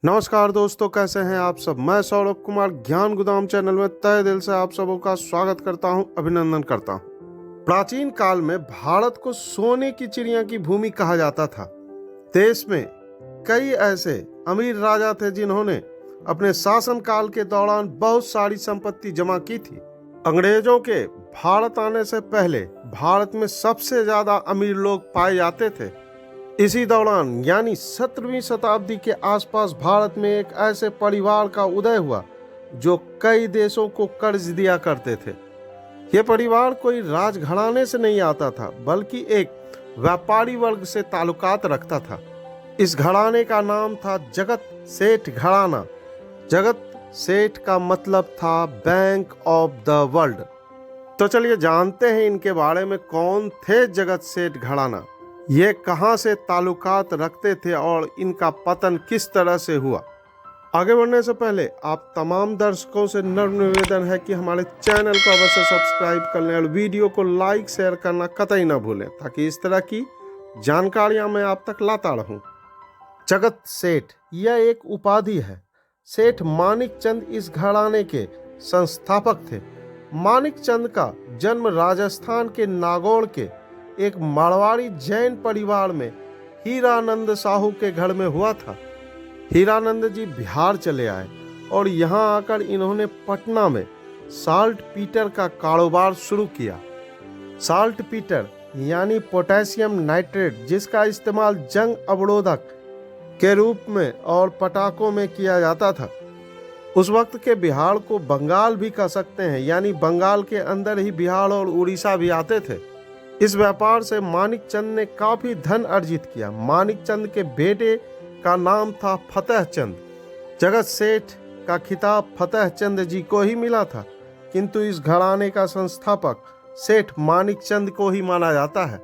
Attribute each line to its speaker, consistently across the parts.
Speaker 1: नमस्कार दोस्तों, कैसे हैं आप सब। मैं सौरभ कुमार ज्ञान गोदाम चैनल में तहे दिल से आप सबों का स्वागत करता हूं, अभिनंदन करता हूं। प्राचीन काल में भारत को सोने की चिड़िया की भूमि कहा जाता था। देश में कई ऐसे अमीर राजा थे जिन्होंने अपने शासन काल के दौरान बहुत सारी संपत्ति जमा की थी। अंग्रेजों के भारत आने से पहले भारत में सबसे ज्यादा अमीर लोग पाए जाते थे। इसी दौरान यानी 17वीं शताब्दी के आसपास भारत में एक ऐसे परिवार का उदय हुआ जो कई देशों को कर्ज दिया करते थे। यह परिवार कोई राजघराने से नहीं आता था, बल्कि एक व्यापारी वर्ग से ताल्लुकात रखता था। इस घराने का नाम था जगत सेठ घराना। जगत सेठ का मतलब था बैंक ऑफ द वर्ल्ड। तो चलिए जानते हैं इनके बारे में, कौन थे जगत सेठ घराना, ये कहां से ताल्लुकात रखते थे और इनका पतन किस तरह से हुआ। आगे बढ़ने से पहले आप तमाम दर्शकों से नम्र निवेदन है कि हमारे चैनल को अवश्य सब्सक्राइब कर लें और वीडियो को लाइक शेयर करना कतई ना भूलें, ताकि इस तरह की जानकारियां मैं आप तक लाता रहूं। जगत सेठ यह एक उपाधि है। सेठ मानिक चंद इस घराने के संस्थापक थे। मानिक चंद का जन्म राजस्थान के नागौर के एक मारवाड़ी जैन परिवार में हीरानंद साहू के घर में हुआ था। हीरानंद जी बिहार चले आए और यहाँ आकर इन्होंने पटना में साल्ट पीटर का कारोबार शुरू किया। साल्ट पीटर यानी पोटेशियम नाइट्रेट, जिसका इस्तेमाल जंग अवरोधक के रूप में और पटाखों में किया जाता था। उस वक्त के बिहार को बंगाल भी कह सकते हैं, यानी बंगाल के अंदर ही बिहार और उड़ीसा भी आते थे। इस व्यापार से मानिक चंद ने काफी धन अर्जित किया। मानिक चंद के बेटे का नाम था फतेह चंद। जगत सेठ का खिताब फतेह चंद जी को ही मिला था, किंतु इस घराने का संस्थापक सेठ मानिक चंद को ही माना जाता है।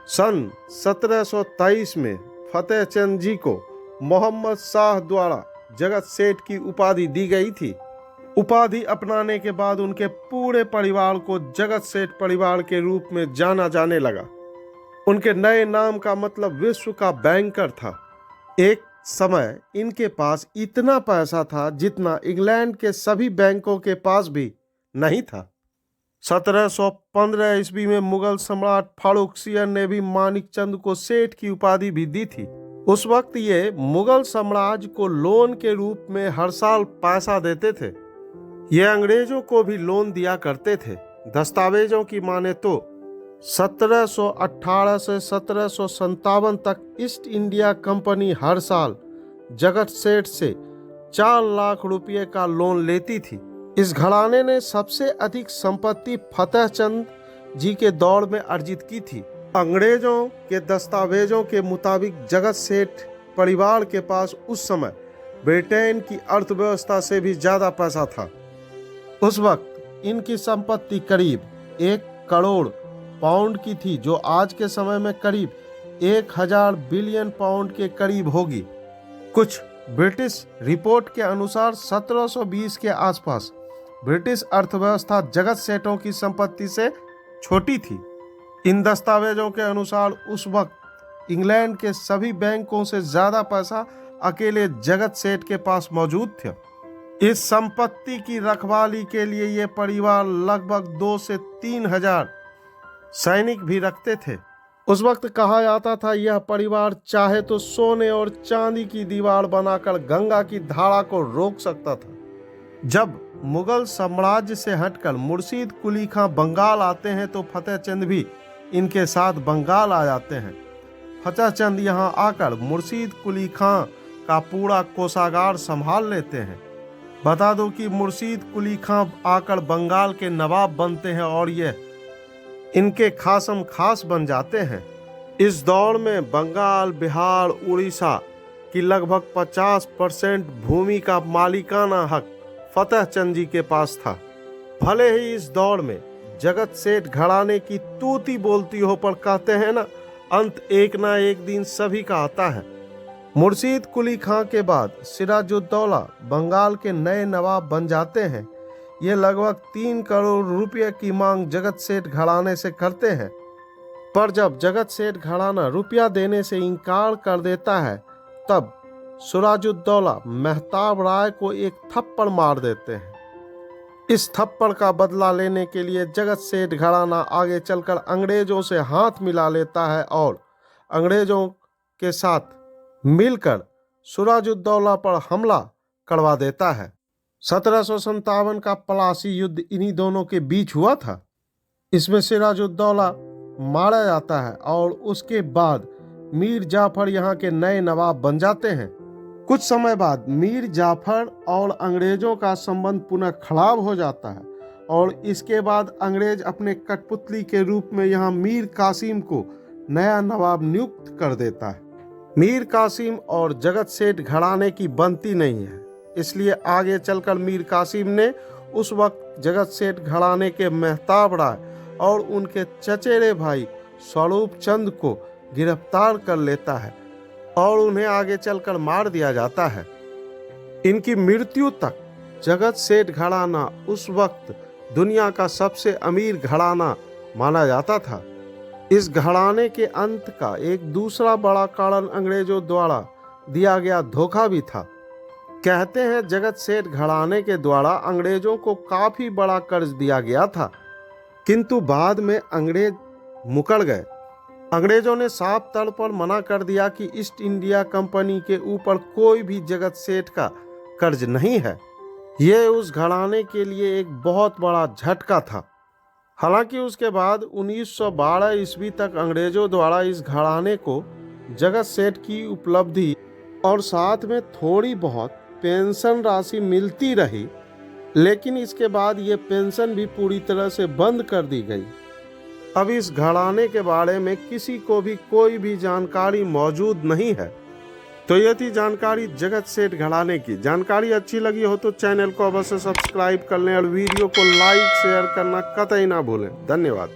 Speaker 1: सन 1723 में फतेह चंद जी को मोहम्मद शाह द्वारा जगत सेठ की उपाधि दी गई थी। उपाधि अपनाने के बाद उनके पूरे परिवार को जगत सेठ परिवार के रूप में जाना जाने लगा। उनके नए नाम का मतलब विश्व का बैंकर था। एक समय इनके पास इतना पैसा था जितना इंग्लैंड के सभी बैंकों के पास भी नहीं था। 1715 ईस्वी में मुगल सम्राट फारुखसियर ने भी मानिक चंद को सेठ की उपाधि भी दी थी। उस वक्त ये मुगल साम्राज्य को लोन के रूप में हर साल पैसा देते थे। ये अंग्रेजों को भी लोन दिया करते थे। दस्तावेजों की माने तो 1718 से 1757 तक ईस्ट इंडिया कंपनी हर साल जगत सेठ से 4 लाख रुपए का लोन लेती थी। इस घराने ने सबसे अधिक संपत्ति फतेह चंद जी के दौर में अर्जित की थी। अंग्रेजों के दस्तावेजों के मुताबिक जगत सेठ परिवार के पास उस समय ब्रिटेन की अर्थव्यवस्था से भी ज्यादा पैसा था। उस वक्त इनकी संपत्ति करीब 1 करोड़ पाउंड की थी, जो आज के समय में करीब 1000 बिलियन पाउंड के करीब होगी। कुछ ब्रिटिश रिपोर्ट के अनुसार 1720 के आसपास ब्रिटिश अर्थव्यवस्था जगत सेठों की संपत्ति से छोटी थी। इन दस्तावेजों के अनुसार उस वक्त इंग्लैंड के सभी बैंकों से ज्यादा पैसा अकेले जगत सेठ के पास मौजूद था। इस संपत्ति की रखवाली के लिए ये परिवार लगभग 2 से 3 हजार सैनिक भी रखते थे। उस वक्त कहा जाता था यह परिवार चाहे तो सोने और चांदी की दीवार बनाकर गंगा की धारा को रोक सकता था। जब मुगल साम्राज्य से हटकर मुर्शीद कुली खां बंगाल आते हैं तो फतेह चंद भी इनके साथ बंगाल आ जाते हैं। फतेह चंद यहाँ आकर मुर्शीद कुली खां का पूरा कोषागार संभाल लेते हैं। बता दो कि मुर्शीद कुली खां आकर बंगाल के नवाब बनते हैं और ये इनके खासम खास बन जाते हैं। इस दौर में बंगाल, बिहार, उड़ीसा की लगभग 50% भूमि का मालिकाना हक फतेह चंद जी के पास था। भले ही इस दौर में जगत सेठ घराने की तूती बोलती हो, पर कहते हैं ना, अंत एक ना एक दिन सभी का आता है। मुर्शीद कुली खां के बाद सिराजुद्दौला बंगाल के नए नवाब बन जाते हैं। ये लगभग 3 करोड़ रुपए की मांग जगत सेठ घराने से करते हैं, पर जब जगत सेठ घराना रुपया देने से इनकार कर देता है, तब सिराजुद्दौला मेहताब राय को एक थप्पड़ मार देते हैं। इस थप्पड़ का बदला लेने के लिए जगत सेठ घराना आगे चलकर अंग्रेजों से हाथ मिला लेता है और अंग्रेजों के साथ मिलकर सिराजुद्दौला पर हमला करवा देता है। 1757 का पलासी युद्ध इन्हीं दोनों के बीच हुआ था। इसमें सिराजुद्दौला मारा जाता है और उसके बाद मीर जाफर यहाँ के नए नवाब बन जाते हैं। कुछ समय बाद मीर जाफर और अंग्रेजों का संबंध पुनः खराब हो जाता है और इसके बाद अंग्रेज अपने कठपुतली के रूप में यहाँ मीर कासिम को नया नवाब नियुक्त कर देता है। मीर कासिम और जगत सेठ घराने की बनती नहीं है, इसलिए आगे चलकर मीर कासिम ने उस वक्त जगत सेठ घराने के मेहताब राय और उनके चचेरे भाई स्वरूप चंद को गिरफ्तार कर लेता है और उन्हें आगे चलकर मार दिया जाता है। इनकी मृत्यु तक जगत सेठ घराना उस वक्त दुनिया का सबसे अमीर घराना माना जाता था। इस घराने के अंत का एक दूसरा बड़ा कारण अंग्रेजों द्वारा दिया गया धोखा भी था। कहते हैं जगत सेठ घराने के द्वारा अंग्रेजों को काफी बड़ा कर्ज दिया गया था, किंतु बाद में अंग्रेज मुकर गए। अंग्रेजों ने साफ तौर पर मना कर दिया कि ईस्ट इंडिया कंपनी के ऊपर कोई भी जगत सेठ का कर्ज नहीं है। यह उस घराने के लिए एक बहुत बड़ा झटका था। हालांकि उसके बाद 1912 ईस्वी तक अंग्रेजों द्वारा इस घराने को जगत सेठ की उपलब्धि और साथ में थोड़ी बहुत पेंशन राशि मिलती रही, लेकिन इसके बाद ये पेंशन भी पूरी तरह से बंद कर दी गई। अब इस घराने के बारे में किसी को भी कोई भी जानकारी मौजूद नहीं है। तो यह थी जानकारी जगत सेठ घराने की। जानकारी अच्छी लगी हो तो चैनल को अवश्य सब्सक्राइब कर लें और वीडियो को लाइक शेयर करना कतई ना भूलें। धन्यवाद।